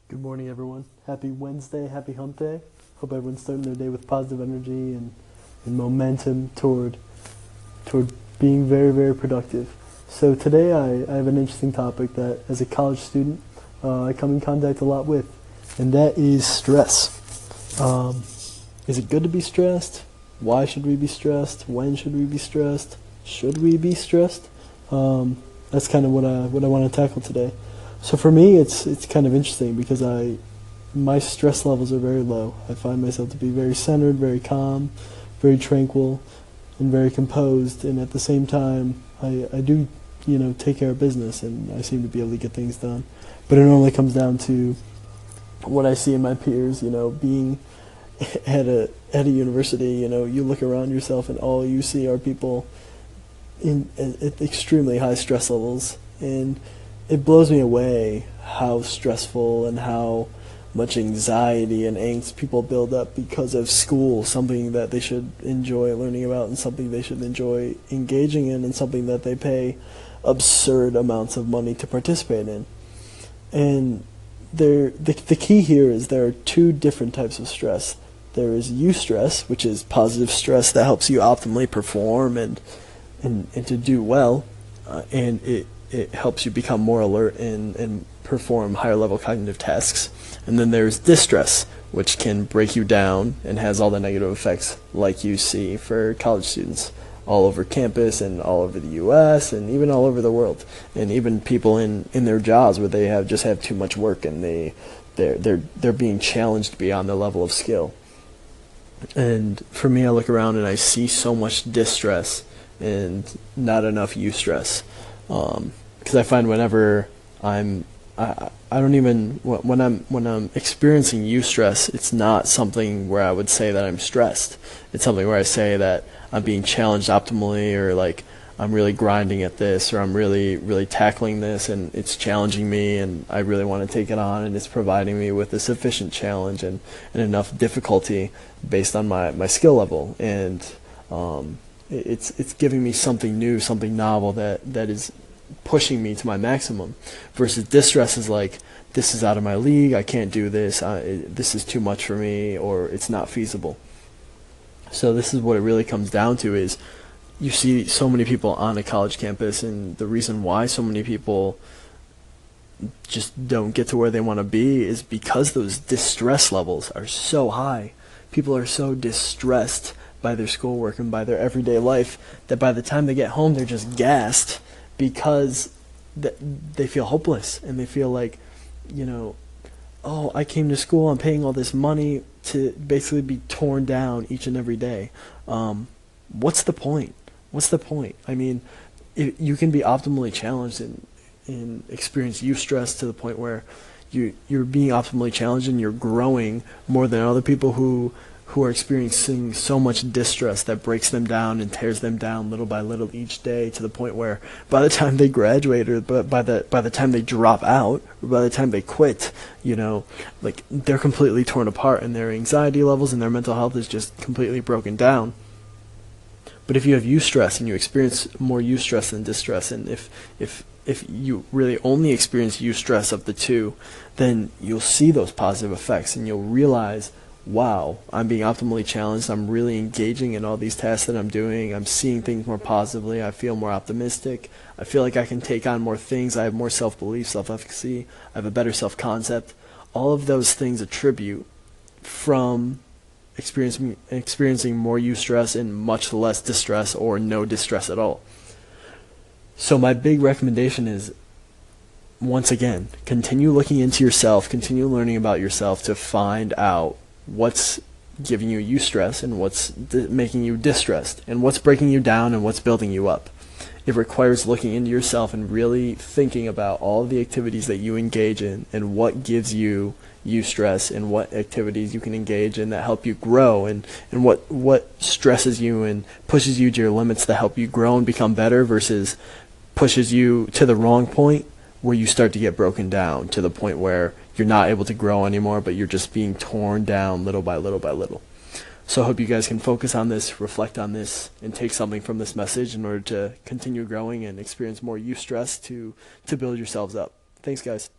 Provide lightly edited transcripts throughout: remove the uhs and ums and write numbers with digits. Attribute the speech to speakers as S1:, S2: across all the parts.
S1: Good morning, everyone. Happy Wednesday, happy hump day. Hope everyone's starting their day with positive energy and momentum toward being very, very productive. So today I have an interesting topic that, as a college student, I come in contact a lot with, and that is stress. Is it good to be stressed? Why should we be stressed? When should we be stressed? Should we be stressed? That's kind of what I want to tackle today. So for me, it's kind of interesting because my stress levels are very low. I find myself to be very centered, very calm, very tranquil, and very composed. And at the same time, I do take care of business, and I seem to be able to get things done. But it normally comes down to what I see in my peers. Being at a university, you look around yourself, and all you see are people at extremely high stress levels, and it blows me away how stressful and how much anxiety and angst people build up because of school, something that they should enjoy learning about and something they should enjoy engaging in and something that they pay absurd amounts of money to participate in. And the key here is there are two different types of stress. There is eustress, which is positive stress that helps you optimally perform and to do well, and it helps you become more alert and perform higher level cognitive tasks. And then there's distress, which can break you down and has all the negative effects like you see for college students all over campus and all over the US and even all over the world, and even people in their jobs where they have too much work and they're being challenged beyond their level of skill. And for me, I look around and I see so much distress and not enough eustress. Because I find whenever I don't even when I'm experiencing eustress, it's not something where I would say that I'm stressed. It's something where I say that I'm being challenged optimally, or like I'm really grinding at this, or I'm really tackling this, and it's challenging me, and I really want to take it on, and it's providing me with a sufficient challenge and enough difficulty based on my skill level, and it's giving me something new, something novel that is pushing me to my maximum. Versus distress is like, this is out of my league, I can't do this, this is too much for me, or it's not feasible. So this is what it really comes down to, is you see so many people on a college campus, and the reason why so many people just don't get to where they want to be is because those distress levels are so high. People are so distressed by their schoolwork and by their everyday life that by the time they get home, they're just gassed because they feel hopeless, and they feel like, oh, I came to school, I'm paying all this money to basically be torn down each and every day. What's the point? What's the point? I mean, you can be optimally challenged and experience eustress to the point where you're being optimally challenged and you're growing more than other people who are experiencing so much distress that breaks them down and tears them down little by little each day, to the point where by the time they graduate, or by the time they drop out, or by the time they quit, like they're completely torn apart, and their anxiety levels and their mental health is just completely broken down. But if you have eustress and you experience more eustress than distress, and if you really only experience eustress of the two, then you'll see those positive effects, and you'll realize, wow, I'm being optimally challenged, I'm really engaging in all these tasks that I'm doing, I'm seeing things more positively, I feel more optimistic, I feel like I can take on more things, I have more self-belief, self-efficacy, I have a better self-concept. All of those things attribute from experiencing more eustress and much less distress, or no distress at all. So my big recommendation is, once again, continue looking into yourself, continue learning about yourself to find out what's giving you eustress and what's making you distressed, and what's breaking you down and what's building you up. It requires looking into yourself and really thinking about all of the activities that you engage in, and what gives you eustress, and what activities you can engage in that help you grow, and what stresses you and pushes you to your limits that help you grow and become better, versus pushes you to the wrong point where you start to get broken down to the point where you're not able to grow anymore, but you're just being torn down little by little by little. So I hope you guys can focus on this, reflect on this, and take something from this message in order to continue growing and experience more eustress to build yourselves up. Thanks, guys.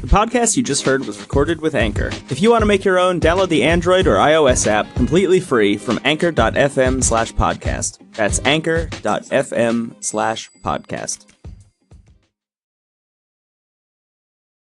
S2: podcast you just heard was recorded with Anchor. If you want to make your own, download the Android or iOS app completely free from anchor.fm/podcast. That's anchor.fm/podcast.